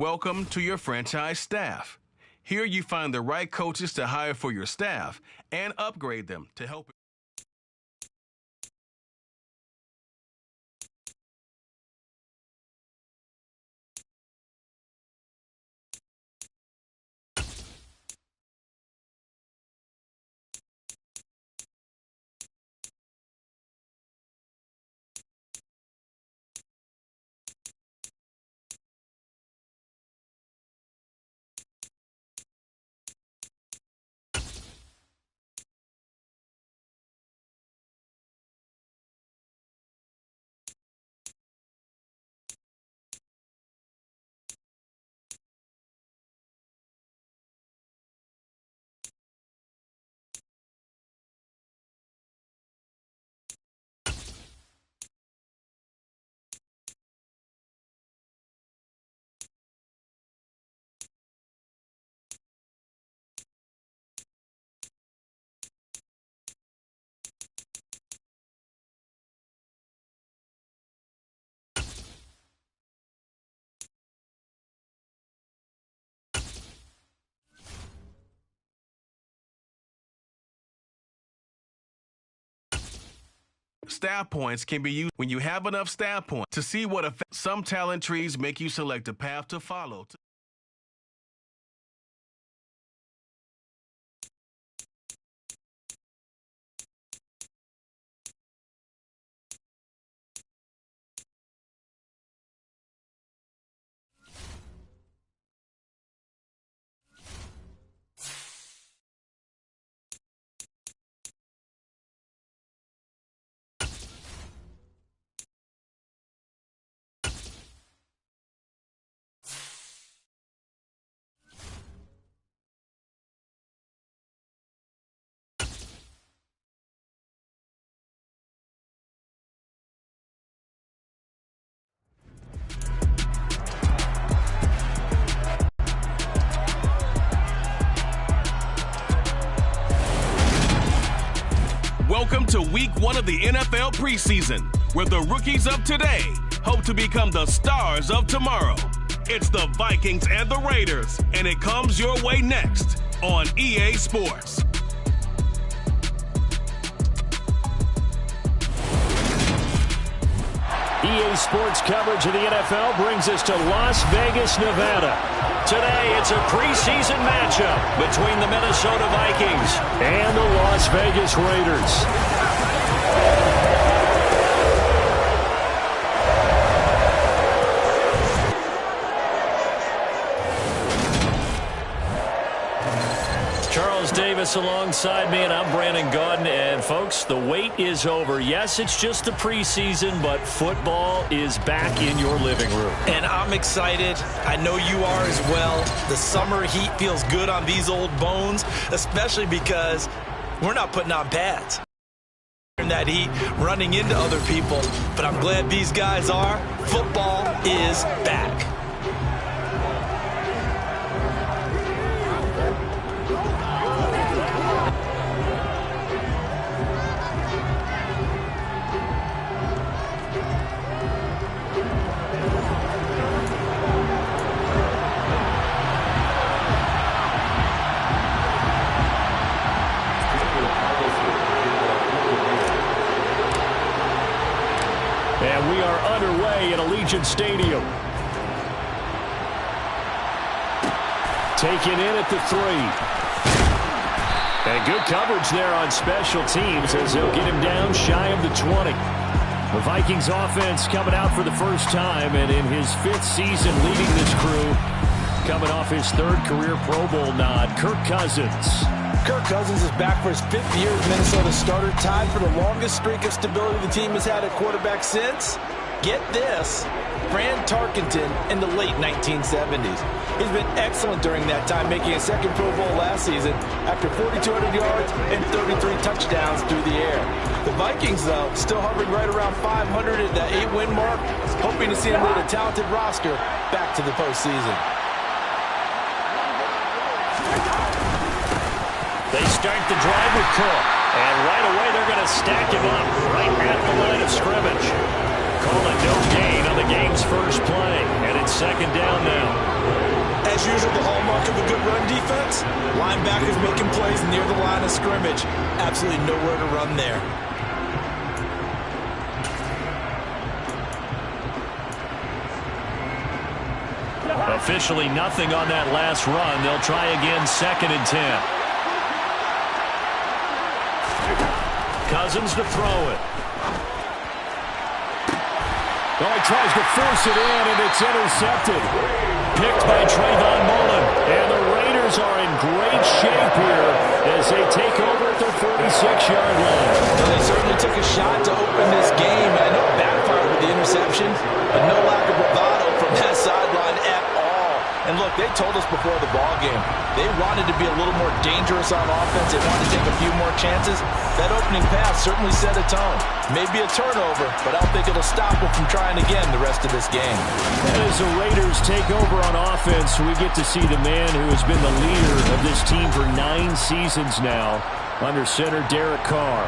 Welcome to your franchise staff. Here you find the right coaches to hire for your staff and upgrade them to help. Staff points can be used when you have enough staff points to see what effect. Some talent trees make you select a path to follow. Welcome to week 1 of the NFL preseason, where the rookies of today hope to become the stars of tomorrow. It's the Vikings and the Raiders, and it comes your way next on EA Sports. EA Sports coverage of the NFL brings us to Las Vegas, Nevada. Today, it's a preseason matchup between the Minnesota Vikings and the Las Vegas Raiders. Charles Davis alongside me, and I'm Brandon Gaudin. And folks, the wait is over. Yes, it's just the preseason, but football is back in your living room. And I'm excited. I know you are as well. The summer heat feels good on these old bones, especially because we're not putting on pads. That heat running into other people, but I'm glad these guys are. Football is back. And we are underway at Allegiant Stadium. Taken in at the 3. And good coverage there on special teams as they'll get him down shy of the 20. The Vikings offense coming out for the first time, and in his 5th season leading this crew, coming off his 3rd career Pro Bowl nod, Kirk Cousins. Kirk Cousins is back for his 5th year as Minnesota starter, tied for the longest streak of stability the team has had at quarterback since, get this, Fran Tarkenton in the late 1970s. He's been excellent during that time, making a 2nd Pro Bowl last season after 4,200 yards and 33 touchdowns through the air. The Vikings, though, still hovering right around 500 at that 8-win mark, hoping to see him lead a talented roster back to the postseason. They start the drive with Cook, and right away they're going to stack him up right at the line of scrimmage. call it no gain on the game's first play. And it's second down now. As usual, the hallmark of a good run defense, linebackers making plays near the line of scrimmage. Absolutely nowhere to run there. Officially nothing on that last run. They'll try again, 2nd and 10. Cousins to throw it. Oh, he tries to force it in, and it's intercepted. Picked by Trayvon Mullen. And the Raiders are in great shape here as they take over at their 46-yard line. Well, they certainly took a shot to open this game. I know it backfired with the interception, but no lack of bravado from that sideline at all. And look, they told us before the ball game, they wanted to be a little more dangerous on offense. They wanted to take a few more chances. That opening pass certainly set a tone. Maybe a turnover, but I don't think it'll stop them from trying again the rest of this game. As the Raiders take over on offense, we get to see the man who has been the leader of this team for 9 seasons now, under center Derek Carr.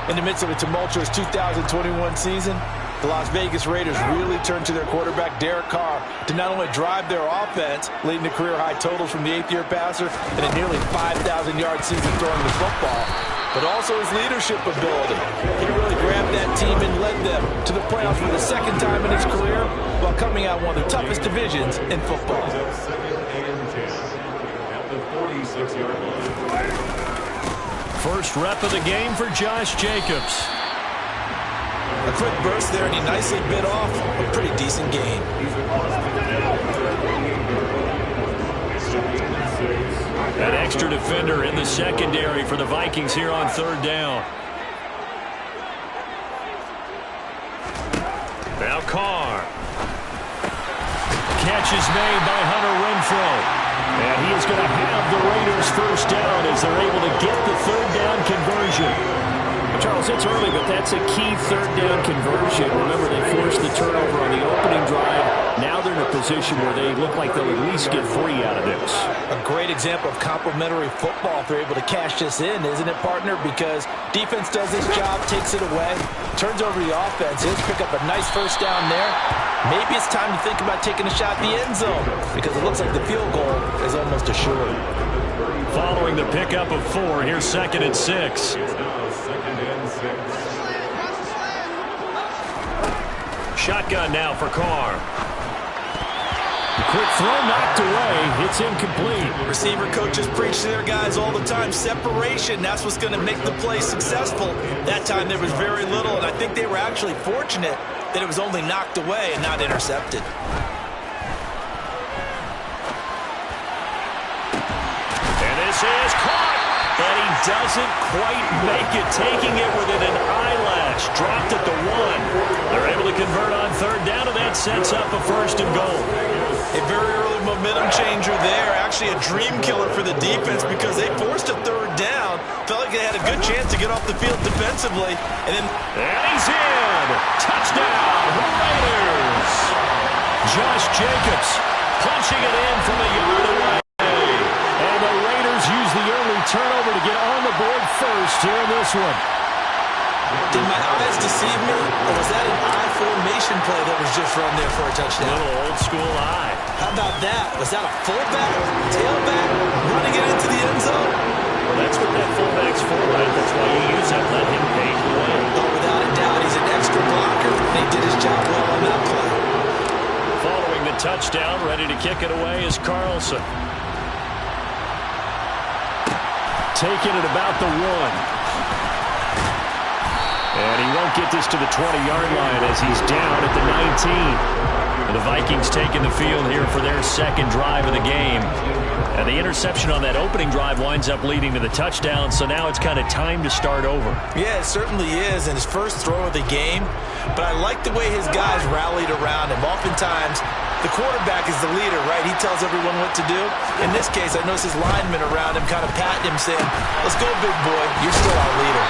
In the midst of a tumultuous 2021 season, the Las Vegas Raiders really turned to their quarterback, Derek Carr, to not only drive their offense, leading to career-high totals from the 8th-year passer and a nearly 5,000-yard season throwing the football, but also his leadership ability. He really grabbed that team and led them to the playoffs for the 2nd time in his career while coming out of one of the toughest divisions in football. First rep of the game for Josh Jacobs. A quick burst there, and he nicely bit off a pretty decent gain. An extra defender in the secondary for the Vikings here on 3rd down. Now Carr. Catch is made by Hunter Renfrow. And he is going to have the Raiders first down as they're able to get the 3rd down conversion. Charles, it's early, but that's a key 3rd down conversion. Remember, they forced the turnover on the opening drive. Now they're in a position where they look like they'll at least get 3 out of this. A great example of complementary football if they're able to cash this in, isn't it, partner? Because defense does its job, takes it away, turns over the offense. He'll pick up a nice first down there. Maybe it's time to think about taking a shot at the end zone because it looks like the field goal is almost assured. Following the pickup of 4, here's 2nd and 6. Shotgun now for Carr. Quick throw knocked away. It's incomplete. Receiver coaches preach to their guys all the time. Separation, that's what's going to make the play successful. That time there was very little, and I think they were actually fortunate that it was only knocked away and not intercepted. And this is caught. And he doesn't quite make it, taking it within an eyelash. Dropped at the 1. They're able to convert on 3rd down, and that sets up a 1st and goal. A very early momentum changer there. Actually a dream killer for the defense because they forced a 3rd down. Felt like they had a good chance to get off the field defensively. And he's in. Touchdown, Raiders. Josh Jacobs punching it in from a yard away. And the Raiders use the early turnover to get on the board first here in this one. Did my eyes deceive me, or was that an I formation play that was just run there for a touchdown? A little old school eye. How about that? Was that a fullback, tailback, running it into the end zone? Well, that's what that fullback's for, right? That's why you use that. Let him pave the way. Oh, without a doubt, he's an extra blocker, and he did his job well on that play. Following the touchdown, ready to kick it away is Carlson. Taking it about the 1. And he won't get this to the 20-yard line as he's down at the 19. The Vikings taking the field here for their 2nd drive of the game. And the interception on that opening drive winds up leading to the touchdown, so now it's kind of time to start over. Yeah, it certainly is, and his first throw of the game. But I like the way his guys rallied around him. Oftentimes, the quarterback is the leader, right? He tells everyone what to do. In this case, I noticed his linemen around him kind of patting him, saying, "Let's go, big boy. You're still our leader."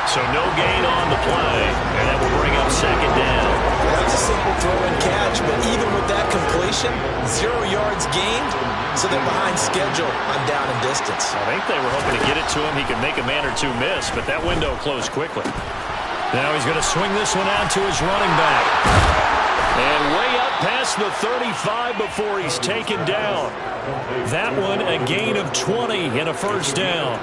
So no gain on the play, and that will bring up 2nd down. That's a simple throw and catch, but even with that completion, 0 yards gained, so they're behind schedule on down and distance. I think they were hoping to get it to him. He could make a man or two miss, but that window closed quickly. Now he's going to swing this one out to his running back. And way up past the 35 before he's taken down. That one a gain of 20 and a first down.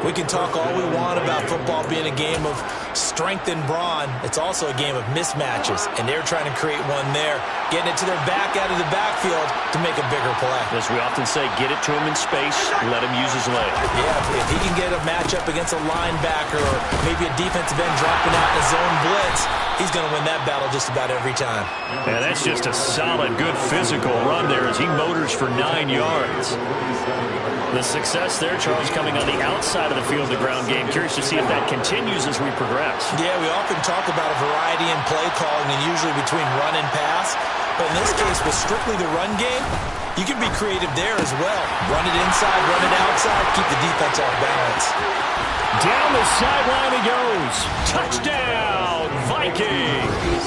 We can talk all we want about football being a game of strength and brawn. It's also a game of mismatches, and they're trying to create one there, getting it to their back out of the backfield to make a bigger play. As we often say, get it to him in space, let him use his leg. Yeah, if he can get a matchup against a linebacker or maybe a defensive end dropping out in a zone blitz, he's going to win that battle just about every time. And that's just a solid, good physical run there as he motors for 9 yards. The success there, Charles, coming on the outside of the field, the ground game. Curious to see if that continues as we progress. Yeah, we often talk about a variety in play calling and usually between run and pass. But in this case, with strictly the run game, you can be creative there as well. Run it inside, run it outside, keep the defense off balance. Down the sideline he goes. Touchdown, Vikings!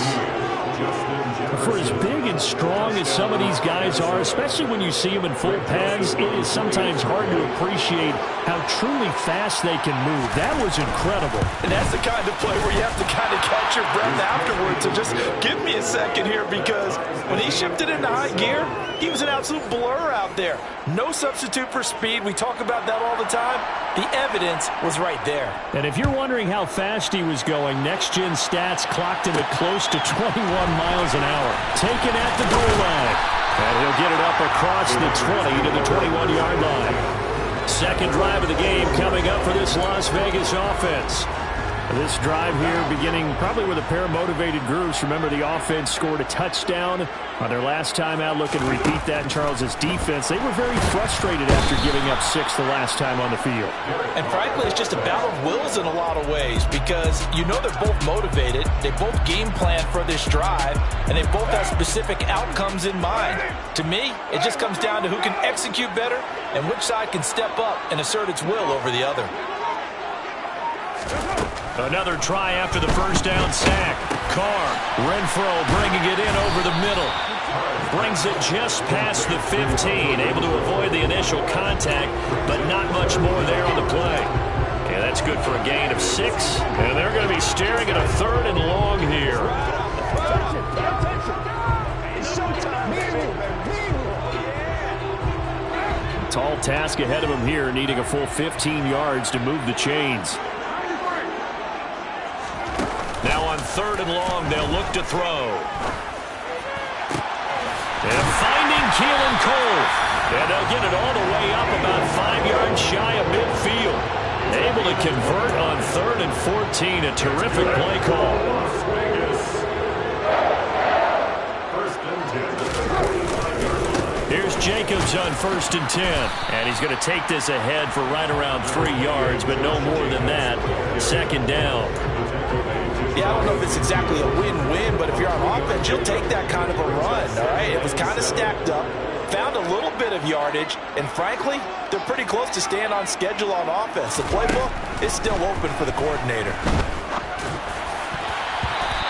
For as big and strong as some of these guys are, especially when you see them in full pads, it is sometimes hard to appreciate how truly fast they can move. That was incredible. And that's the kind of play where you have to kind of catch your breath afterwards. So just give me a second here, because when he shifted into high gear, he was an absolute blur out there. No substitute for speed. We talk about that all the time. The evidence was right there. And if you're wondering how fast he was going, next-gen stats clocked him at close to 21 miles an hour. Taken at the goal line. And he'll get it up across the 20 to the 21-yard line. Second drive of the game coming up for this Las Vegas offense. This drive here beginning probably with a pair of motivated groups. Remember, the offense scored a touchdown on their last time out. Looking to repeat that in Charles's defense. They were very frustrated after giving up 6 the last time on the field. And frankly, it's just a battle of wills in a lot of ways, because you know they're both motivated. They both game plan for this drive, and they both have specific outcomes in mind. To me, it just comes down to who can execute better and which side can step up and assert its will over the other. Another try after the first down sack. Carr, Renfro bringing it in over the middle. Brings it just past the 15. Able to avoid the initial contact, but not much more there on the play. Yeah, that's good for a gain of 6. And they're going to be staring at a 3rd and long here. Tall task ahead of him here, needing a full 15 yards to move the chains. Now on 3rd and long, they'll look to throw. And finding Keelan Cole. And they'll get it all the way up about 5 yards shy of midfield. Able to convert on 3rd and 14. A terrific play call. Here's Jacobs on 1st and 10. And he's going to take this ahead for right around 3 yards, but no more than that. 2nd down. Yeah, I don't know if it's exactly a win-win, but if you're on offense, you'll take that kind of a run, all right? It was kind of stacked up, found a little bit of yardage, and frankly, they're pretty close to staying on schedule on offense. The playbook is still open for the coordinator.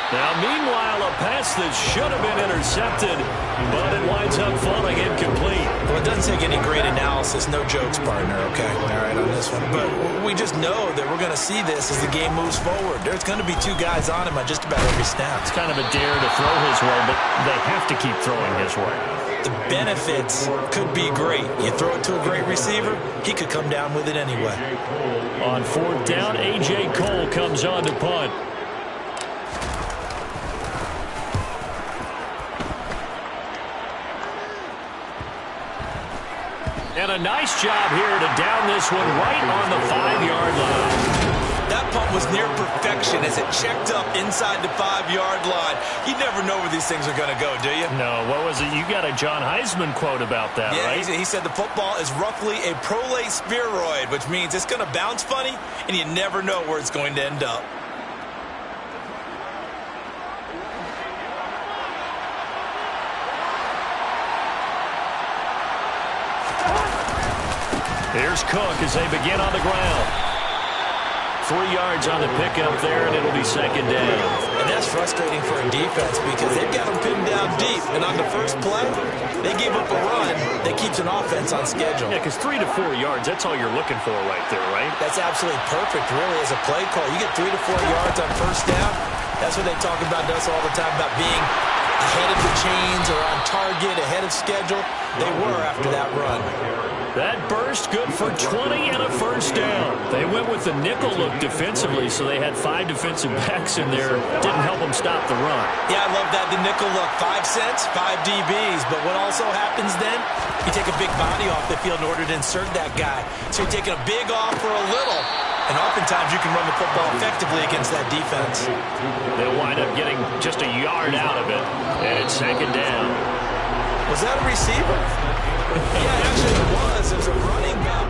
Now, meanwhile, a pass that should have been intercepted, but it winds up falling incomplete. Well, it doesn't take any great analysis. No jokes, partner, okay? All right, on this one. But we just know that we're going to see this as the game moves forward. There's going to be 2 guys on him on just about every snap. It's kind of a dare to throw his way, but they have to keep throwing his way. The benefits could be great. You throw it to a great receiver, he could come down with it anyway. On 4th down, A.J. Cole comes on to punt. And a nice job here to down this one right on the 5-yard line. That punt was near perfection as it checked up inside the 5-yard line. You never know where these things are going to go, do you? No, what was it? You got a John Heisman quote about that, right? Yeah, he said the football is roughly a prolate spheroid, which means it's going to bounce funny, and you never know where it's going to end up. Here's Cook as they begin on the ground. 3 yards on the pickup there, and it'll be second down. And that's frustrating for a defense because they've got them pinned down deep. And on the first play, they gave up a run that keeps an offense on schedule. Yeah, because 3 to 4 yards, that's all you're looking for right there, right? That's absolutely perfect, really, as a play call. You get 3 to 4 yards on first down. That's what they talk about us all the time, about being ahead of the chains or on target, ahead of schedule. They were after that run. That burst good for 20 and a first down. They went with the nickel look defensively, so they had 5 defensive backs in there. Didn't help them stop the run. Yeah, I love that, the nickel look. 5 cents, 5 DBs. But what also happens then, you take a big body off the field in order to insert that guy. So you're taking a big off for a little. And oftentimes you can run the football effectively against that defense. They'll wind up getting just a yard out of it. And it's second down. Was that a receiver? Yeah, actually it was. It was a running back.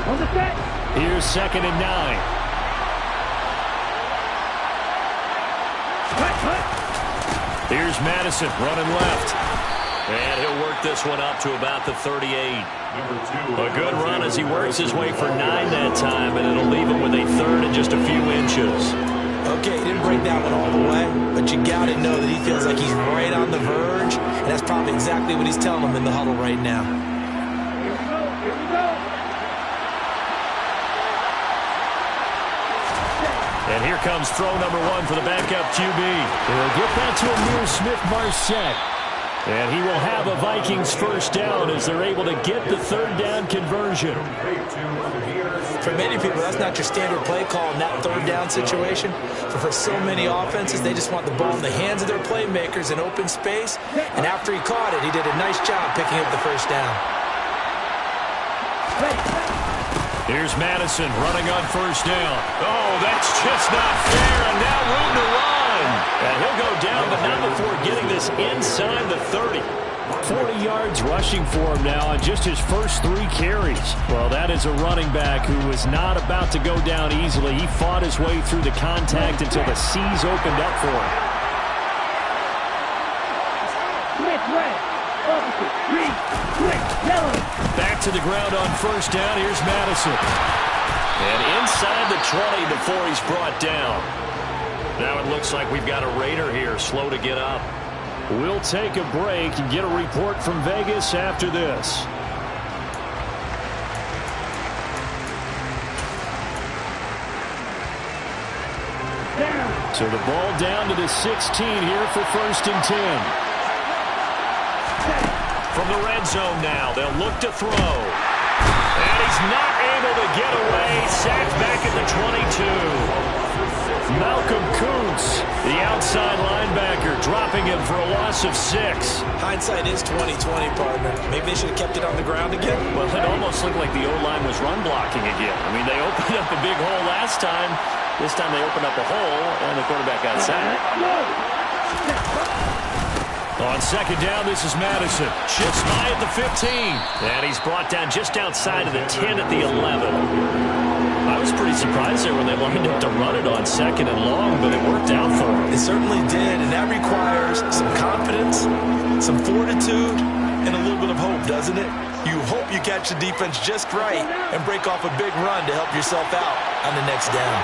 Here's 2nd and 9. Here's Madison running left. And he'll work this one up to about the 38. A good run as he works his way for 9 that time, and it'll leave him with a 3rd and just a few inches. Okay, he didn't break that one all the way, but you got to know that he feels like he's right on the verge, and that's probably exactly what he's telling him in the huddle right now. Here we go. And here comes throw number 1 for the backup QB. He'll get that to Amir Smith-Marset. And he will have a Vikings first down as they're able to get the 3rd down conversion. For many people, that's not your standard play call in that 3rd down situation. But for so many offenses, they just want the ball in the hands of their playmakers in open space. And after he caught it, he did a nice job picking up the first down. Here's Madison running on first down. Oh, that's just not fair, and now room to run. And he'll go down, but not before getting this inside the 30. 40 yards rushing for him now on just his first 3 carries. Well, that is a running back who was not about to go down easily. He fought his way through the contact until the seas opened up for him. Back to the ground on first down. Here's Madison. And inside the 20 before he's brought down. Now it looks like we've got a Raider here, slow to get up. We'll take a break and get a report from Vegas after this. So the ball down to the 16 here for 1st and 10. From the red zone now, they'll look to throw. And he's not able to get away. Sacked back at the 22. Malcolm Kuntz, the outside linebacker, dropping him for a loss of 6. Hindsight is 20/20, partner. Maybe they should have kept it on the ground again. Well, it almost looked like the O-line was run blocking again. I mean, they opened up a big hole last time. This time they opened up a hole, and the quarterback got sacked. On 2nd down, this is Madison. Shifts by at the 15. And he's brought down just outside of the 10 at the 11. I was pretty surprised there when they lined up to run it on 2nd and long, but it worked out for him. It certainly did, and that requires some confidence, some fortitude, and a little bit of hope, doesn't it? You hope you catch the defense just right and break off a big run to help yourself out on the next down.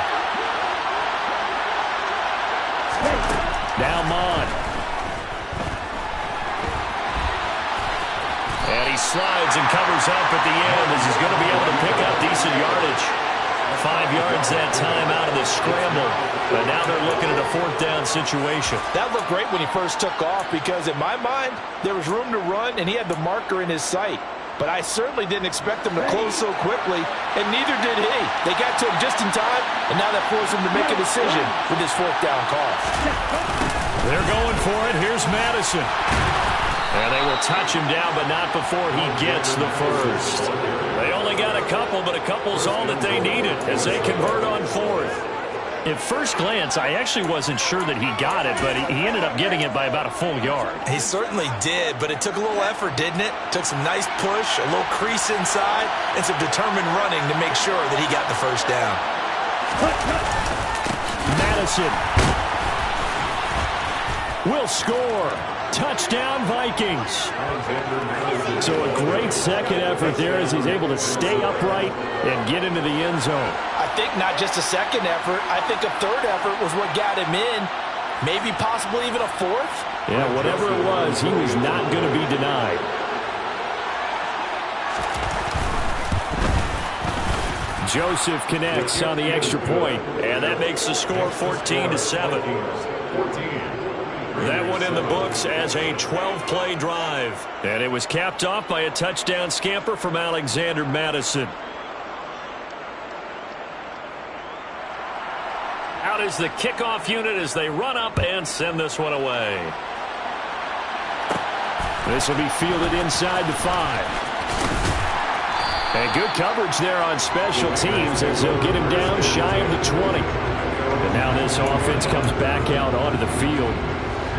Now Mon. And he slides and covers up at the end as he's going to be able to pick up decent yardage. 5 yards that time out of the scramble. But now they're looking at a 4th down situation. That looked great when he first took off because, in my mind, there was room to run and he had the marker in his sight. But I certainly didn't expect him to close so quickly, and neither did he. They got to him just in time, and now that forced him to make a decision with his 4th down call. They're going for it. Here's Madison. And they will touch him down, but not before he gets the first. They only got a couple, but a couple's all that they needed as they convert on 4th. At first glance, I actually wasn't sure that he got it, but he ended up getting it by about a full yard. He certainly did, but it took a little effort, didn't it? Took some nice push, a little crease inside, and some determined running to make sure that he got the first down. Madison will score. Touchdown, Vikings. So a great second effort there as he's able to stay upright and get into the end zone. I think not just a second effort. I think a 3rd effort was what got him in. Maybe possibly even a 4th. Yeah, whatever it was, he was not going to be denied. Joseph connects on the extra point, and that makes the score 14-7. That one in the books as a 12-play drive. And it was capped off by a touchdown scamper from Alexander Madison. Out is the kickoff unit as they run up and send this one away. This will be fielded inside the 5. And good coverage there on special teams as they'll get him down shy of the 20. And now this offense comes back out onto the field.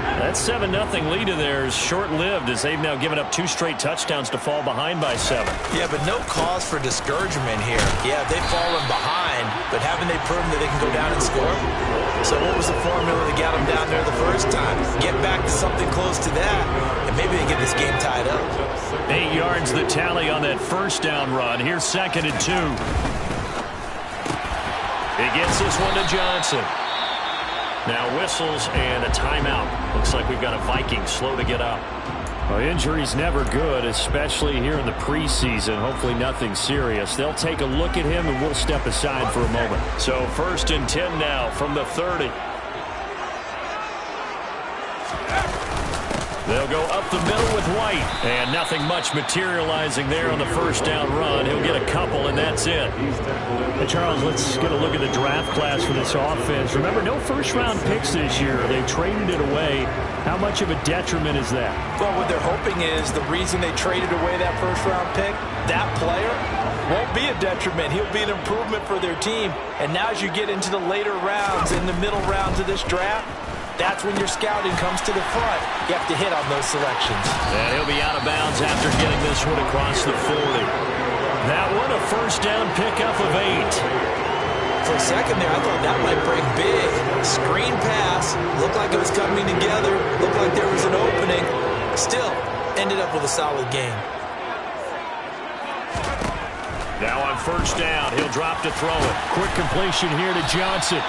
That 7-0 lead of theirs short-lived as they've now given up 2 straight touchdowns to fall behind by 7. Yeah, but no cause for discouragement here. Yeah, they've fallen behind, but haven't they proven that they can go down and score? So what was the formula that got them down there the first time? Get back to something close to that, and maybe they get this game tied up. 8 yards the tally on that first down run. Here's 2nd and 2. He gets this one to Johnson. Now whistles and a timeout. Looks like we've got a Viking slow to get up. Well, injury's never good, especially here in the preseason. Hopefully nothing serious. They'll take a look at him, and we'll step aside for a moment. So 1st and 10 now from the 30. They'll go up the middle with White. And nothing much materializing there on the first down run. He'll get a couple, and that's it. Hey, Charles, let's get a look at the draft class for this offense. Remember, no first-round picks this year. They traded it away. How much of a detriment is that? Well, what they're hoping is the reason they traded away that first-round pick, that player won't be a detriment. He'll be an improvement for their team. And now as you get into the later rounds, in the middle rounds of this draft, that's when your scouting comes to the front. You have to hit on those selections. And he'll be out of bounds after getting this one across the 40. That one a first down pickup of 8. For a second there, I thought that might break big. Screen pass. Looked like it was coming together. Looked like there was an opening. Still, ended up with a solid game. Now on first down, he'll drop to throw it. Quick completion here to Johnson.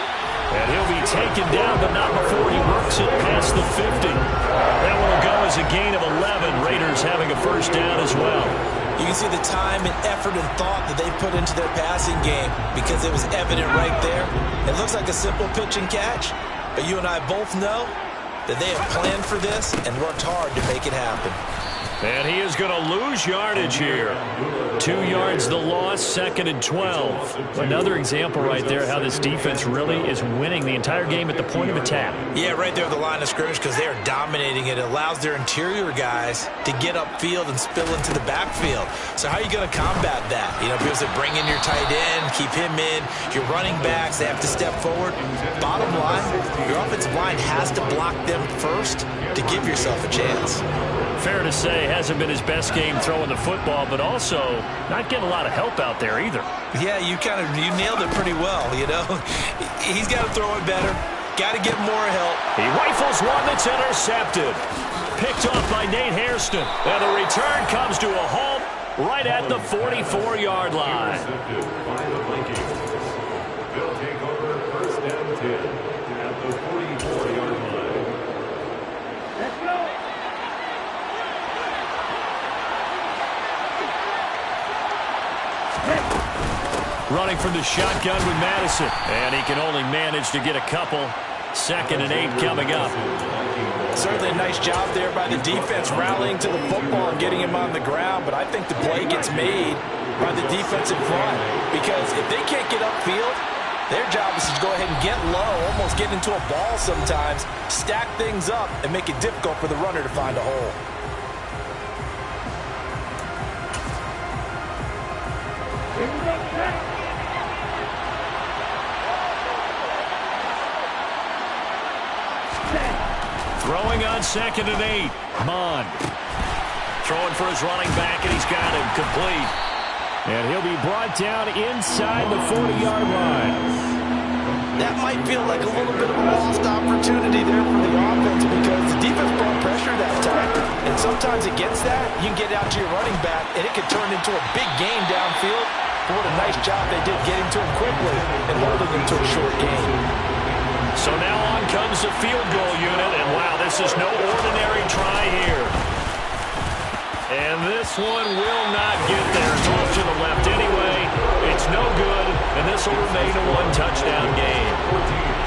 And he'll be taken down, but not before he works it past the 50. That one will go as a gain of 11. Raiders having a first down as well. You can see the time and effort and thought that they put into their passing game because it was evident right there. It looks like a simple pitch and catch, but you and I both know that they have planned for this and worked hard to make it happen. And he is going to lose yardage here. 2 yards the loss, 2nd and 12. Another example right there how this defense really is winning the entire game at the point of attack. Yeah, right there at the line of scrimmage because they are dominating it. It allows their interior guys to get upfield and spill into the backfield. So how are you going to combat that? You know, people say bring in your tight end, keep him in. Your running backs, they have to step forward. Bottom line, your offensive line has to block them first to give yourself a chance. Fair to say, hasn't been his best game throwing the football, but also not getting a lot of help out there either. Yeah, you nailed it pretty well, you know. He's got to throw it better. Got to get more help. He rifles one that's intercepted. Picked off by Nate Hairston. And the return comes to a halt right at the 44-yard line. They'll take over 1st and 10 at the 44-yard line. Let's go. Running from the shotgun with Madison. And he can only manage to get a couple. 2nd and 8 coming up. Certainly a nice job there by the defense rallying to the football and getting him on the ground. But I think the play gets made by the defensive front. Because if they can't get upfield, their job is to go ahead and get low, almost get into a ball sometimes, stack things up, and make it difficult for the runner to find a hole. Throwing on 2nd and 8. Mond. Throwing for his running back, and he's got him complete. And he'll be brought down inside the 40-yard line. That might feel like a little bit of a lost opportunity there for the offense because the defense brought pressure that time. And sometimes against that, you can get out to your running back, and it could turn into a big gain downfield. But what a nice job they did getting to him quickly and holding him to a short gain. So now on comes the field goal unit, and wow, this is no ordinary try here. And this one will not get there. It's off to the left anyway. It's no good, and this will remain a one-touchdown game.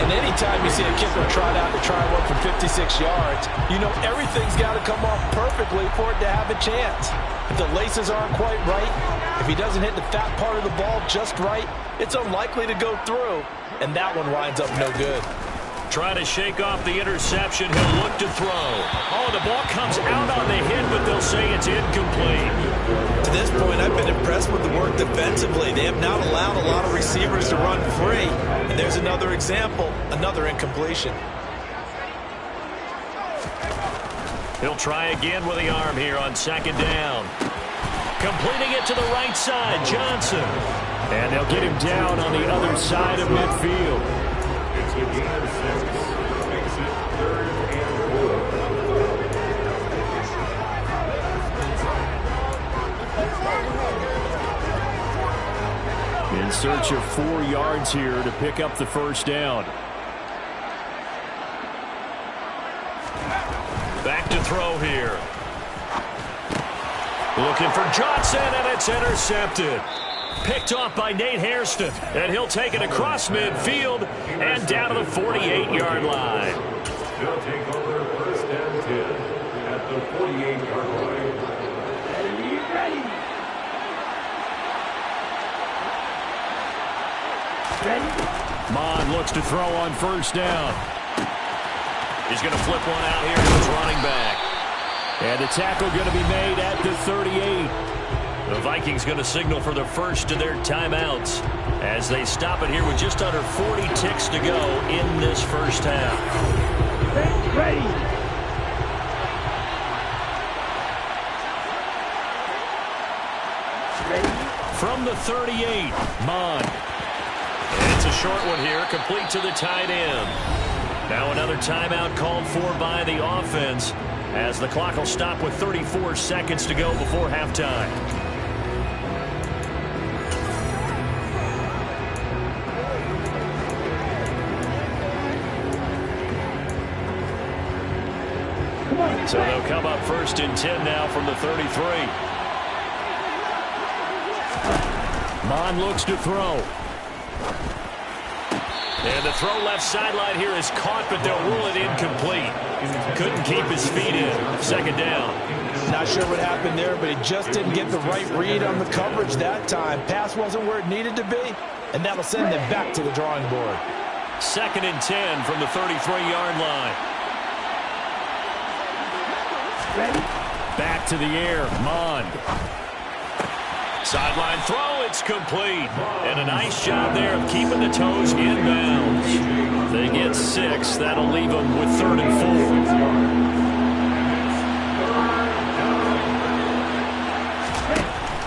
And anytime you see a kicker trot out to try one from 56 yards, you know everything's got to come off perfectly for it to have a chance. If the laces aren't quite right, if he doesn't hit the fat part of the ball just right, it's unlikely to go through. And that one winds up no good. Trying to shake off the interception. He'll look to throw. Oh, the ball comes out on the hit, but they'll say it's incomplete. To this point, I've been impressed with the work defensively. They have not allowed a lot of receivers to run free. And there's another example, another incompletion. He'll try again with the arm here on second down. Completing it to the right side, Johnson. And they'll get him down on the other side of midfield. It's a gain of 6. Makes it 3rd and 4. In search of 4 yards here to pick up the first down. Back to throw here. Looking for Johnson, and it's intercepted. Picked off by Nate Hairston, and he'll take it across midfield and down to the 48-yard line. They'll take over 1st and 10 at the 48-yard line. Mond looks to throw on first down. He's going to flip one out here to his running back. And the tackle going to be made at the 38. The Vikings going to signal for the first of their timeouts as they stop it here with just under 40 ticks to go in this first half. Ready. From the 38, Mond. It's a short one here, complete to the tight end. Now another timeout called for by the offense as the clock will stop with 34 seconds to go before halftime. So they'll come up 1st and 10 now from the 33. Mond looks to throw. And the throw left sideline here is caught, but they'll rule it incomplete. Couldn't keep his feet in. Second down. Not sure what happened there, but he just didn't get the right read on the coverage that time. Pass wasn't where it needed to be, and that'll send them back to the drawing board. 2nd and 10 from the 33-yard line. Ready. Back to the air, Mond. Sideline throw, it's complete. And a nice job there of keeping the toes in bounds. They get 6. That'll leave them with 3rd and 4.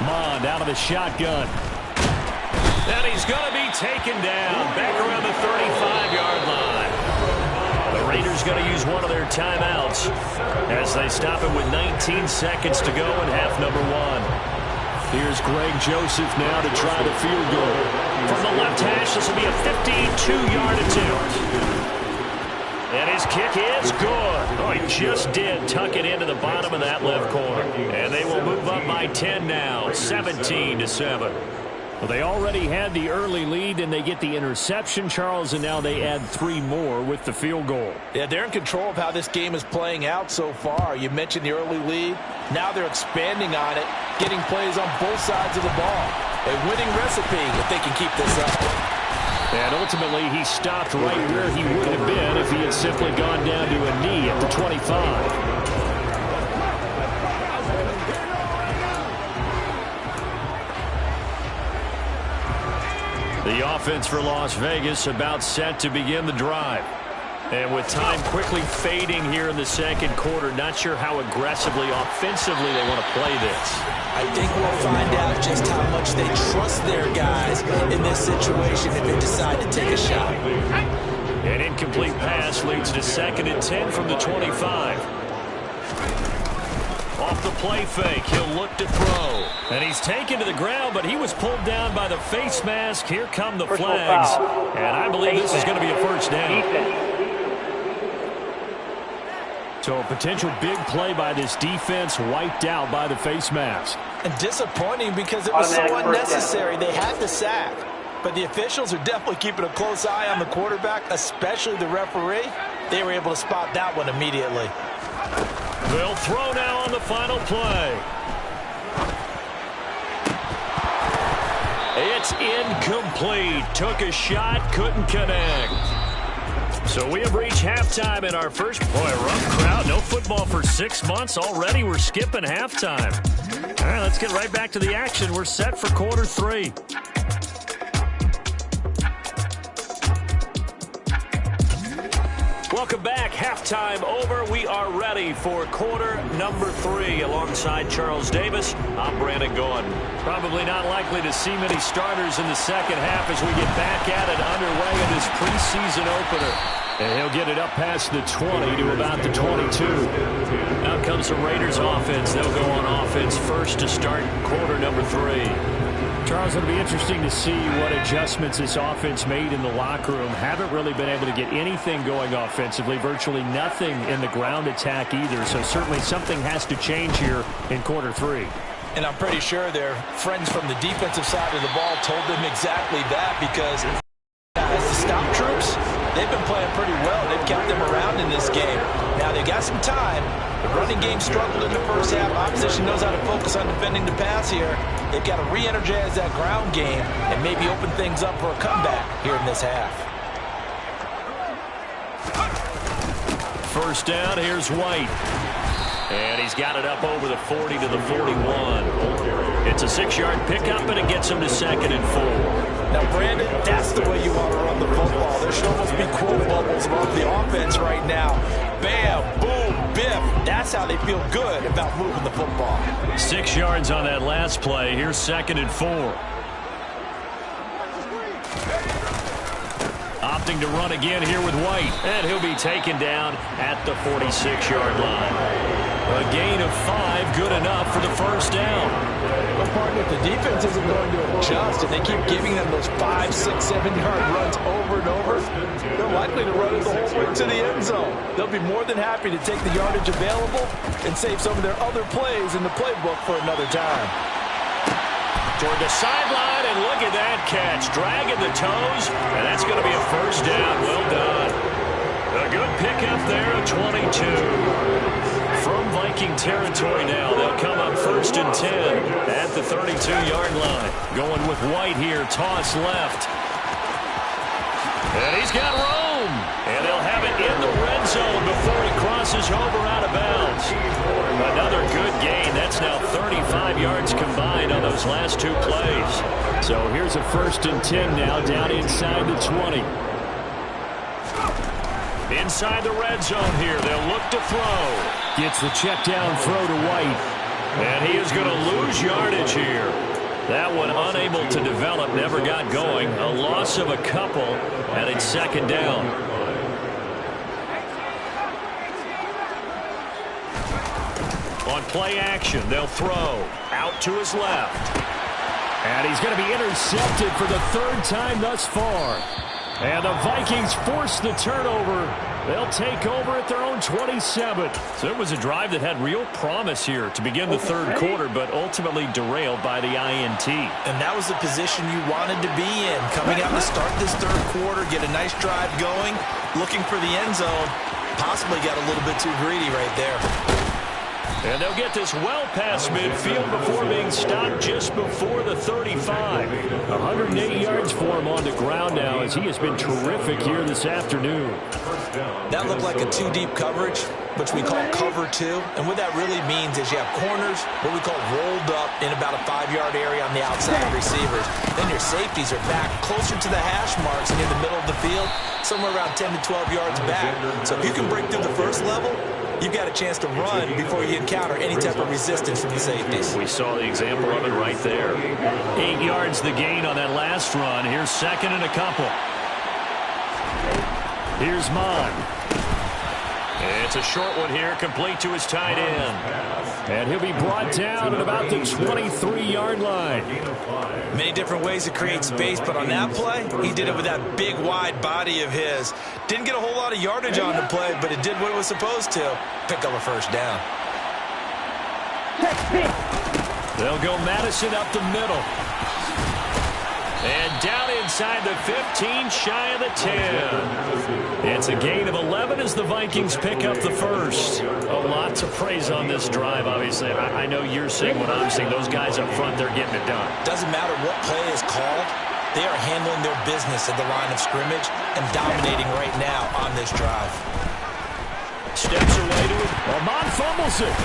Mond out of the shotgun. And he's going to be taken down back around the 35-yard line. The Raiders going to use one of their timeouts as they stop it with 19 seconds to go in half number 1. Here's Greg Joseph now to try the field goal. From the left hash, this will be a 52-yard attempt. And his kick is good. Oh, he just did tuck it into the bottom of that left corner. And they will move up by 10 now, 17-7. Well, they already had the early lead, and they get the interception, Charles, and now they add 3 more with the field goal. Yeah, they're in control of how this game is playing out so far. You mentioned the early lead. Now they're expanding on it, getting plays on both sides of the ball. A winning recipe if they can keep this up. And ultimately, he stopped right where he would have been if he had simply gone down to a knee at the 25. The offense for Las Vegas about set to begin the drive. And with time quickly fading here in the second quarter, not sure how aggressively, offensively they want to play this. I think we'll find out just how much they trust their guys in this situation if they decide to take a shot. An incomplete pass leads to 2nd and 10 from the 25. Off the play fake, he'll look to throw. And he's taken to the ground, but he was pulled down by the face mask. Here come the flags. And I believe this is going to be a first down. So a potential big play by this defense wiped out by the face mask. And disappointing because it was so unnecessary. They had the sack. But the officials are definitely keeping a close eye on the quarterback, especially the referee. They were able to spot that one immediately. They'll throw now on the final play. It's incomplete. Took a shot, couldn't connect. So we have reached halftime in our first. Boy, a rough crowd. No football for 6 months. Already we're skipping halftime. All right, let's get right back to the action. We're set for quarter 3. Welcome back. Halftime over. We are ready for quarter number 3. Alongside Charles Davis, I'm Brandon Gordon. Probably not likely to see many starters in the second half as we get back at it underway in this preseason opener. And he'll get it up past the 20 to about the 22. Out comes the Raiders offense. They'll go on offense first to start quarter number 3. Charles, it'll be interesting to see what adjustments this offense made in the locker room. Haven't really been able to get anything going offensively, virtually nothing in the ground attack either. So certainly something has to change here in quarter 3. And I'm pretty sure their friends from the defensive side of the ball told them exactly that, because as the stop troops, they've been playing pretty well. They've kept them around in this game. Now they've got some time. The running game struggled in the first half. Opposition knows how to focus on defending the pass here. They've got to re-energize that ground game and maybe open things up for a comeback here in this half. First down, here's White. And he's got it up over the 40 to the 41. It's a 6-yard pickup, and it gets him to 2nd and 4. Now, Brandon, that's the way you want to run the football. There should almost be quote bubbles above the offense right now. Bam, boom, biff. That's how they feel good about moving the football. 6 yards on that last play. Here's 2nd and 4. Opting to run again here with White. And he'll be taken down at the 46-yard line. A gain of 5, good enough for the first down. But partner, if the defense isn't going to adjust and they keep giving them those 5, 6, 7-yard runs over and over, they're likely to run it the whole way to the end zone. They'll be more than happy to take the yardage available and save some of their other plays in the playbook for another time. Toward the sideline, and look at that catch. Dragging the toes, and that's going to be a first down. Well done. A good pickup there at 22. From Viking territory now, they'll come up 1st and 10 at the 32-yard line. Going with White here, toss left. And he's got room. And they'll have it in the red zone before he crosses over out of bounds. Another good gain. That's now 35 yards combined on those last 2 plays. So here's a 1st and 10 now, down inside the 20. Inside the red zone here, they'll look to throw. Gets the check down throw to White. And he is going to lose yardage here. That one unable to develop, never got going. A loss of a couple, and it's 2nd down. On play action, they'll throw. Out to his left. And he's going to be intercepted for the 3rd time thus far. And the Vikings force the turnover. They'll take over at their own 27. So it was a drive that had real promise here to begin the 3rd quarter, but ultimately derailed by the INT. And that was the position you wanted to be in. Coming out to start this 3rd quarter, get a nice drive going, looking for the end zone. Possibly got a little bit too greedy right there. And they'll get this well past midfield before being stopped just before the 35. 108 yards for him on the ground now, as he has been terrific here this afternoon. That looked like a 2-deep coverage, which we call cover 2. And what that really means is you have corners, what we call rolled up in about a 5-yard area on the outside receivers. Then your safeties are back closer to the hash marks and in the middle of the field, somewhere around 10 to 12 yards back. So if you can break through the first level, you've got a chance to run before you encounter any type of resistance from the safeties. We saw the example of it right there. 8 yards the gain on that last run. Here's 2nd and a couple. Here's Mon. It's a short one here, complete to his tight end. And he'll be brought down at about the 23-yard line. Many different ways to create space, but on that play, he did it with that big, wide body of his. Didn't get a whole lot of yardage on the play, but it did what it was supposed to. Pick up a first down. They'll go Madison up the middle. And down inside the 15, shy of the 10. It's a gain of 11 as the Vikings pick up the first. A lot to praise on this drive, obviously. I know you're seeing what I'm seeing. Those guys up front, they're getting it done. Doesn't matter what play is called. They are handling their business at the line of scrimmage and dominating right now on this drive. Steps away to it. Ahmad fumbles it.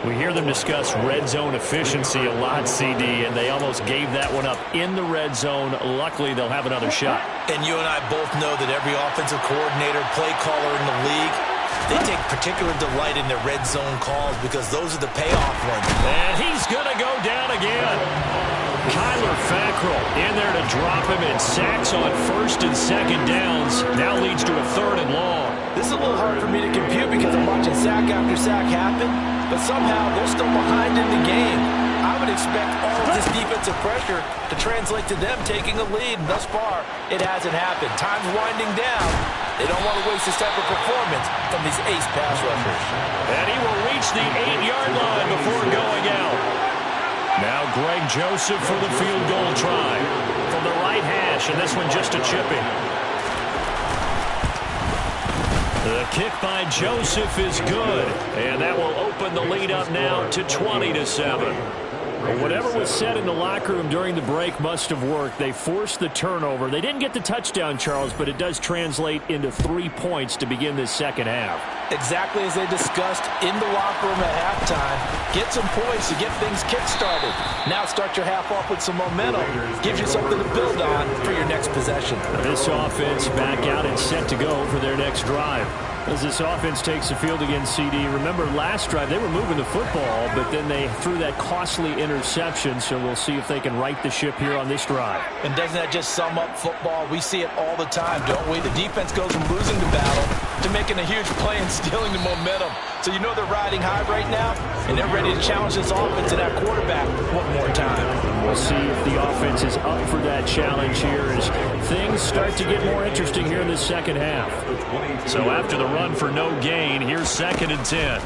We hear them discuss red zone efficiency a lot, CD, and they almost gave that one up in the red zone. Luckily, they'll have another shot. And you and I both know that every offensive coordinator, play caller in the league, they take particular delight in their red zone calls because those are the payoff ones. And he's going to go down again. Kyler Fackrell in there to drop him, and sacks on first and second downs. Now leads to a 3rd and long. This is a little hard for me to compute because I'm watching sack after sack happen, but somehow they're still behind in the game. I would expect all of this defensive pressure to translate to them taking a lead, and thus far, it hasn't happened. Time's winding down. They don't want to waste this type of performance from these ace pass rushers. And he will reach the 8-yard line before going out. Now Greg Joseph for the field goal try from the right hash, and this one just a chipping. The kick by Joseph is good, and that will open the lead up now to 20-7. Whatever was said in the locker room during the break must have worked. They forced the turnover. They didn't get the touchdown, Charles, but it does translate into 3 points to begin this second half. Exactly as they discussed in the locker room at halftime. Get some points to get things kick-started. Now start your half off with some momentum. Gives you something to build on for your next possession. This offense back out and set to go for their next drive. As this offense takes the field against CD, remember last drive they were moving the football, but then they threw that costly interception, so we'll see if they can right the ship here on this drive. And doesn't that just sum up football? We see it all the time, don't we? The defense goes from losing the battle to making a huge play and stealing the momentum. So you know they're riding high right now, and they're ready to challenge this offense and that quarterback one more time. We'll see if the offense is up for that challenge here as things start to get more interesting here in the second half. So after the run for no gain, here's 2nd and 10.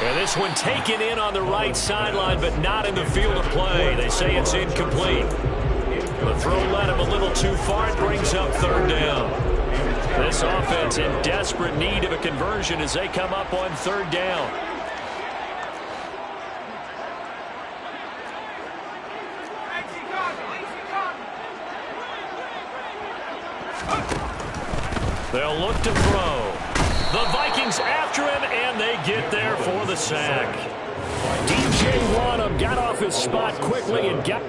And this one taken in on the right sideline, but not in the field of play. They say it's incomplete. The throw led him a little too far. It brings up 3rd down. This offense in desperate need of a conversion as they come up on 3rd down. They'll look to throw. The Vikings after him, and they get there for the sack. DJ Wanham got off his spot quickly and got...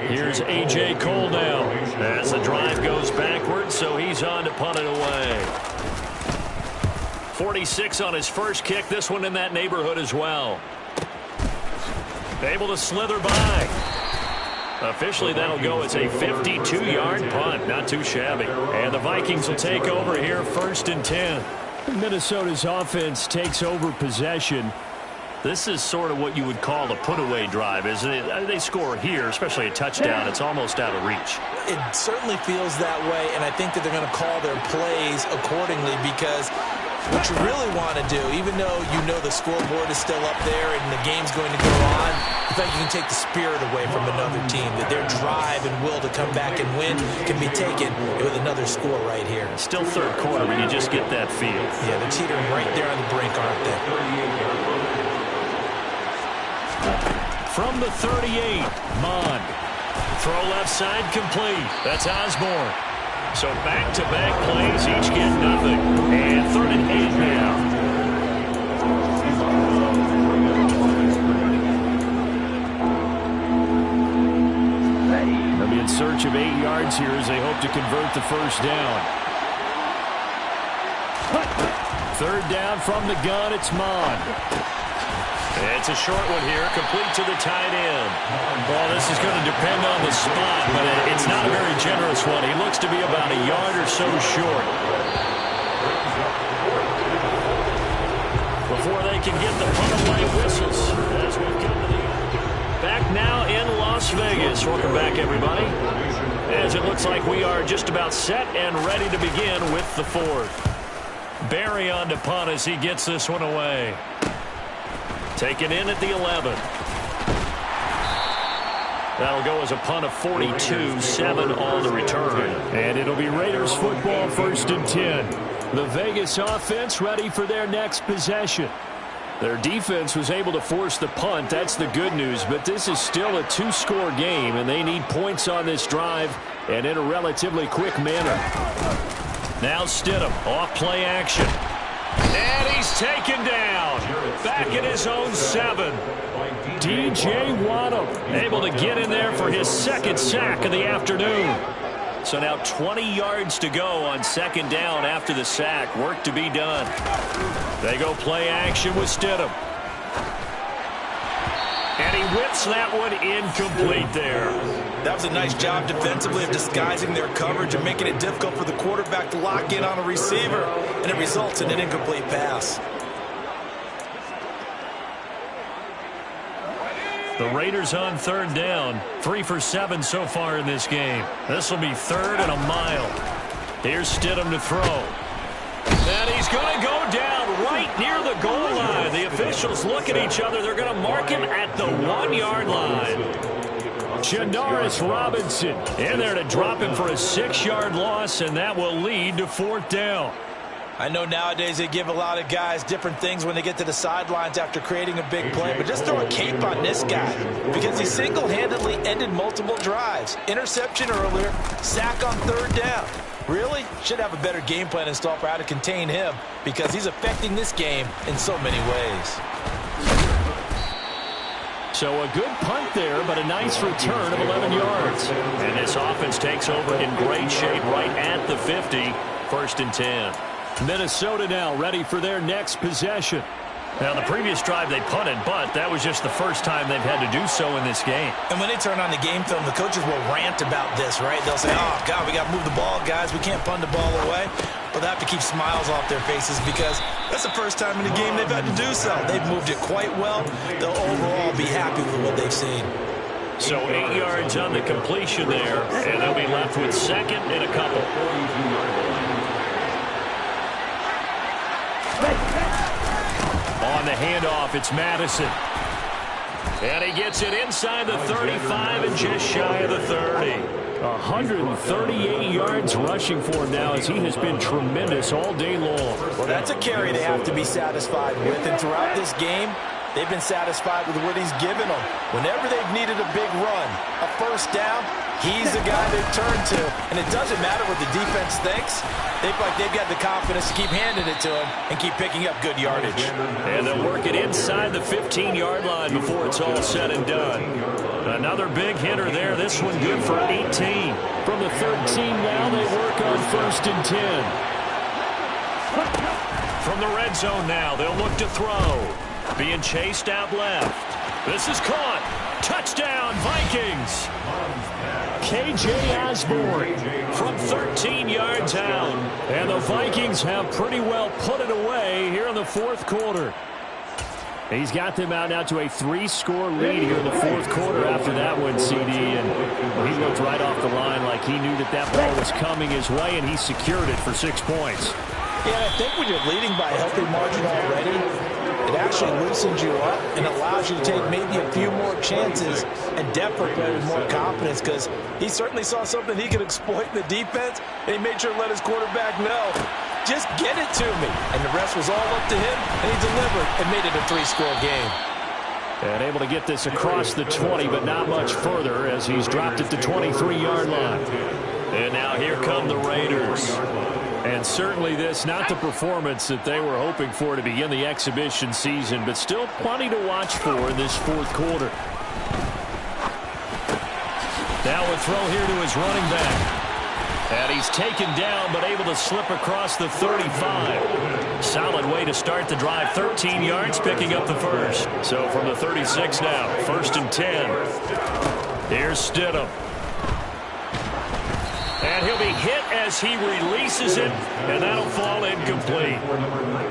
Here's A.J. Cole now. As the drive goes backwards, so he's on to punt it away. 46 on his first kick. This one in that neighborhood as well. Able to slither by. Officially, that'll go as a 52-yard punt. Not too shabby. And the Vikings will take over here, 1st and 10. Minnesota's offense takes over possession. This is sort of what you would call a put-away drive, isn't it? They score here, especially a touchdown. It's almost out of reach. It certainly feels that way, and I think that they're going to call their plays accordingly, because what you really want to do, even though you know the scoreboard is still up there and the game's going to go on, I think you can take the spirit away from another team, that their drive and will to come back and win can be taken with another score right here. Still third quarter, but you just get that feel. Yeah, they're teetering right there on the brink, aren't they? From the 38, Mond. Throw left side complete. That's Osborne. So back-to-back plays, each get nothing. And 3rd and 8 now. They'll be in search of 8 yards here as they hope to convert the first down. 3rd down from the gun, it's Mond. It's a short one here, complete to the tight end. Well, this is going to depend on the spot, but it's not a very generous one. He looks to be about a yard or so short. Before they can get the punt away whistles, as we've come to the end. Back now in Las Vegas. Welcome back, everybody. As it looks like we are just about set and ready to begin with the 4th. Barry on to punt as he gets this one away. Taken in at the 11. That'll go as a punt of 42, 7 on the return. And it'll be Raiders football, 1st and 10. The Vegas offense ready for their next possession. Their defense was able to force the punt. That's the good news, but this is still a 2-score game, and they need points on this drive and in a relatively quick manner. Now Stidham, off play action. And he's taken down. Back in his own 7. DJ Waddle able to get in there for his 2nd sack of the afternoon. So now 20 yards to go on 2nd down after the sack. Work to be done. They go play action with Stidham. And he whips that one incomplete there. That was a nice job defensively of disguising their coverage and making it difficult for the quarterback to lock in on a receiver, and it results in an incomplete pass. The Raiders on 3rd down. 3 for 7 so far in this game. This will be 3rd and a mile. Here's Stidham to throw. And he's going to go down right near the goal line. The officials look at each other. They're going to mark him at the 1-yard line. Janoris Robinson in there to drop him for a 6-yard loss, and that will lead to 4th down. I know nowadays they give a lot of guys different things when they get to the sidelines after creating a big play, but just throw a cape on this guy because he single-handedly ended multiple drives. Interception earlier, sack on 3rd down. Really? Should have a better game plan installed for how to contain him because he's affecting this game in so many ways. So a good punt there, but a nice return of 11 yards. And this offense takes over in great shape right at the 50. 1st and 10. Minnesota now ready for their next possession. Now, the previous drive they punted, but that was just the first time they've had to do so in this game. And when they turn on the game film, the coaches will rant about this, right? They'll say, oh, God, we got to move the ball, guys. We can't punt the ball away. But they have to keep smiles off their faces because that's the first time in the game they've had to do so. They've moved it quite well. They'll overall be happy with what they've seen. So 8 yards on the completion there, and they'll be left with 2nd and a couple. On the handoff, it's Madison. And he gets it inside the 35 and just shy of the 30. 138 yards rushing for him now as he has been tremendous all day long. Well, that's a carry they have to be satisfied with. And throughout this game, they've been satisfied with what he's given them. Whenever they've needed a big run, a 1st down, he's the guy they turn to. And it doesn't matter what the defense thinks. They feel like they've got the confidence to keep handing it to him and keep picking up good yardage. And they'll work it inside the 15-yard line before it's all said and done. Another big hitter there. This one good for 18. From the 13 now, they work on 1st and 10. From the red zone now, they'll look to throw. Being chased out left. This is caught. Touchdown, Vikings. K.J. Osborne From 13 yards out. And the Vikings have pretty well put it away here in the 4th quarter. He's got them out now to a 3-score lead here in the 4th quarter after that one, CD. And he looked right off the line like he knew that that ball was coming his way, and he secured it for 6 points. Yeah, I think when you're leading by a healthy margin already, it actually loosens you up and allows you to take maybe a few more chances and definitely play with more confidence, because he certainly saw something he could exploit in the defense, and he made sure to let his quarterback know, just get it to me. And the rest was all up to him, and he delivered and made it a 3-score game. And able to get this across the 20, but not much further as he's dropped it to 23-yard line. And now here come the Raiders. And certainly this, not the performance that they were hoping for to begin the exhibition season, but still plenty to watch for in this 4th quarter. Now a throw here to his running back. And he's taken down, but able to slip across the 35. Solid way to start the drive. 13 yards, picking up the first. So from the 36 now, 1st and 10. Here's Stidham. And he'll be hit as he releases it, and that'll fall incomplete.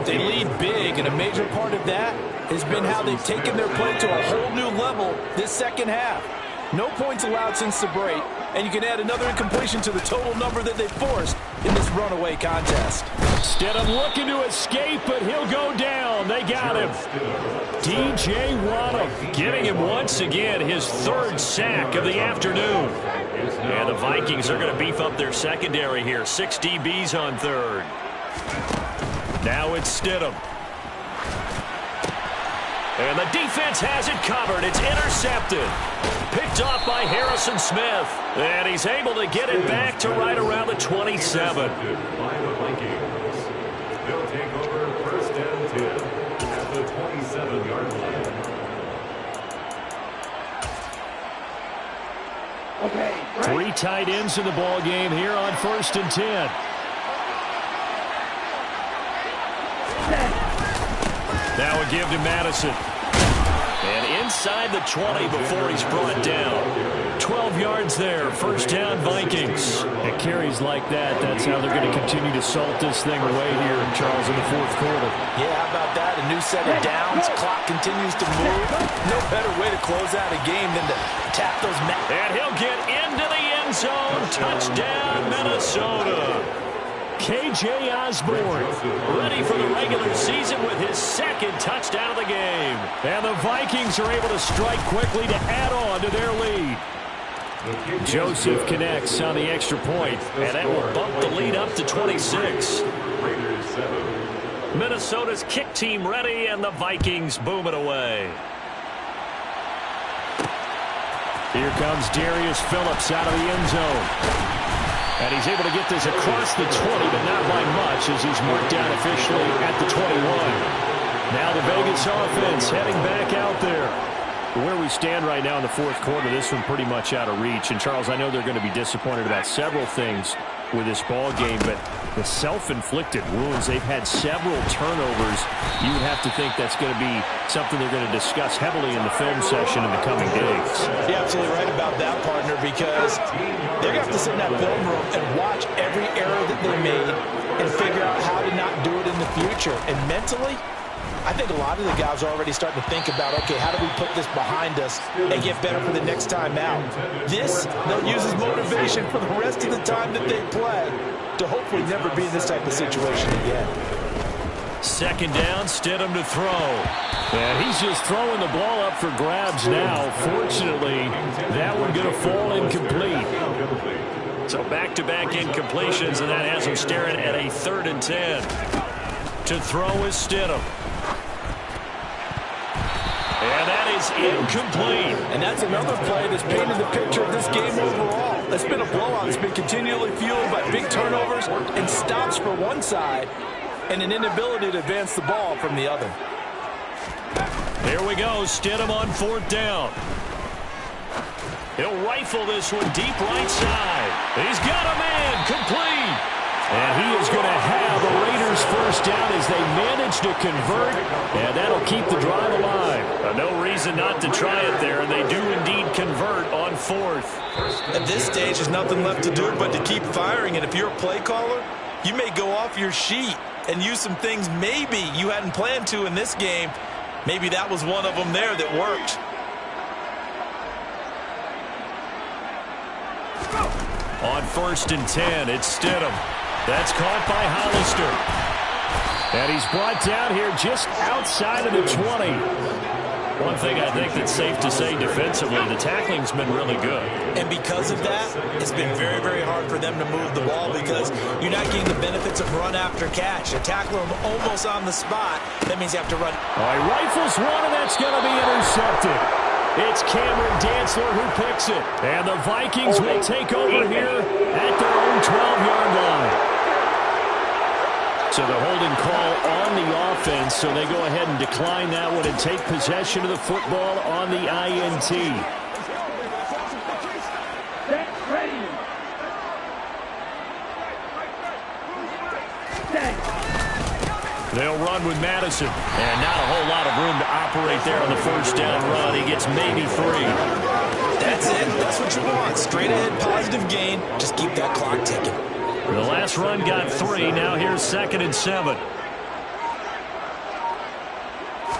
They lead big, and a major part of that has been how they've taken their play to a whole new level this second half. No points allowed since the break, and you can add another incompletion to the total number that they've forced in this runaway contest. Stidham looking to escape, but he'll go down. They got him. DJ Waddle getting him once again, his 3rd sack of the afternoon. And the Vikings are going to beef up their secondary here. 6 DBs on 3rd. Now it's Stidham. And the defense has it covered. It's intercepted. Picked off by Harrison Smith. And he's able to get it back to right around the 27. By the Vikings. They'll take over 1st and 10 at the 27-yard line. Okay. 3 tight ends in the ball game here on 1st and 10. Now a give to Madison. And inside the 20 before he's brought down. 12 yards there. 1st down, Vikings. At carries like that, that's how they're going to continue to salt this thing away here, Charles, in the 4th quarter. Yeah, how about that? A new set of downs. Clock continues to move. No better way to close out a game than to tap those. And he'll get into the end zone. Touchdown, Minnesota. K.J. Osborne ready for the regular season with his 2nd touchdown of the game. And the Vikings are able to strike quickly to add on to their lead. Joseph connects on the extra point, and that will bump the lead up to 26. Minnesota's kick team ready, and the Vikings boom it away. Here comes Darius Phillips out of the end zone. And he's able to get this across the 20, but not by much as he's marked down officially at the 21. Now the Vegas offense heading back out there. Where we stand right now in the 4th quarter, this one pretty much out of reach. And, Charles, I know they're going to be disappointed about several things with this ball game, but the self-inflicted wounds, they've had several turnovers. You would have to think that's going to be something they're going to discuss heavily in the film session in the coming days. You're absolutely right about that, partner, because they're going to have to sit in that film room and watch every error that they made and figure out how to not do it in the future. And mentally, I think a lot of the guys are already starting to think about, okay, how do we put this behind us and get better for the next time out? This, they'll use as motivation for the rest of the time that they play to hopefully never be in this type of situation again. 2nd down, Stidham to throw. And he's just throwing the ball up for grabs now. Fortunately, that one going to fall incomplete. So back-to-back incompletions, and that has him staring at a 3rd and 10. To throw is Stidham. And that is incomplete. And that's another play that's painted the picture of this game overall. It's been a blowout. It's been continually fueled by big turnovers and stops for one side and an inability to advance the ball from the other. Here we go. Stidham on 4th down. He'll rifle this one deep right side. He's got a man, complete. And he is going to have the Raiders first down as they manage to convert, and that'll keep the drive alive. No reason not to try it there, and they do indeed convert on fourth. At this stage, there's nothing left to do but to keep firing, and if you're a play caller, you may go off your sheet and use some things maybe you hadn't planned to in this game. Maybe that was one of them there that worked. On 1st and 10, it's Stidham. That's caught by Hollister. And he's brought down here just outside of the 20. One thing I think that's safe to say defensively, the tackling's been really good. And because of that, it's been very, very hard for them to move the ball because you're not getting the benefits of run after catch. You tackle them almost on the spot. That means you have to run. All right, rifles one, and that's going to be intercepted. It's Cameron Dantzler who picks it. And the Vikings will take over here at their own 12-yard line. So the holding call on the offense, so they go ahead and decline that one and take possession of the football on the INT. Set, ready. Set. They'll run with Madison. And not a whole lot of room to operate there on the first down run. He gets maybe 3. That's it. That's what you want. Straight ahead, positive gain. Just keep that clock ticking. The last run got 3. Now here's 2nd and 7.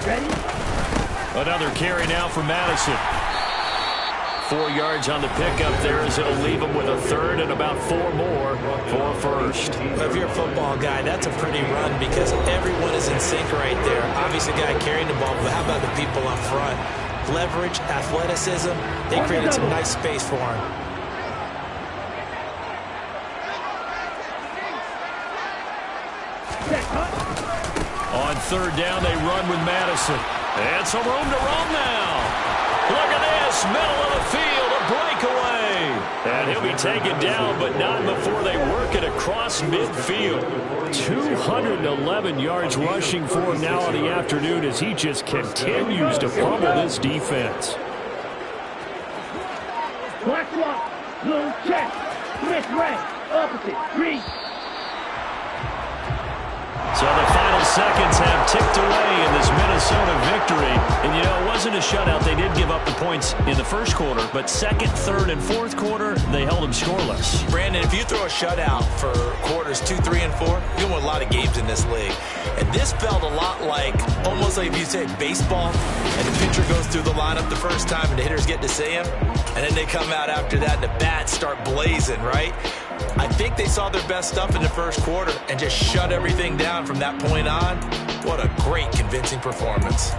Ready. Another carry now for Madison. 4 yards on the pickup there as it'll leave him with a 3rd and about 4 more for first. If you're a football guy, that's a pretty run because everyone is in sync right there. Obviously, the guy carrying the ball, but how about the people up front? Leverage, athleticism, they created some nice space for him. On 3rd down, they run with Madison. And some room to run now. Look at this, middle of the field, a breakaway. And he'll be taken down, but not before they work it across midfield. 211 yards rushing for him now on the afternoon as he just continues to pummel this defense. Black swap. Low check. Miss right. Opposite. Reach. So the final seconds have ticked away in this Minnesota victory. And, you know, it wasn't a shutout. They did give up the points in the first quarter. But 2nd, 3rd, and 4th quarter, they held them scoreless. Brandon, if you throw a shutout for quarters 2, 3, and 4, you win a lot of games in this league. And this felt a lot like, almost like if you said baseball, and the pitcher goes through the lineup the first time and the hitters get to see him. And then they come out after that and the bats start blazing, right? I think they saw their best stuff in the first quarter and just shut everything down from that point on. What a great, convincing performance.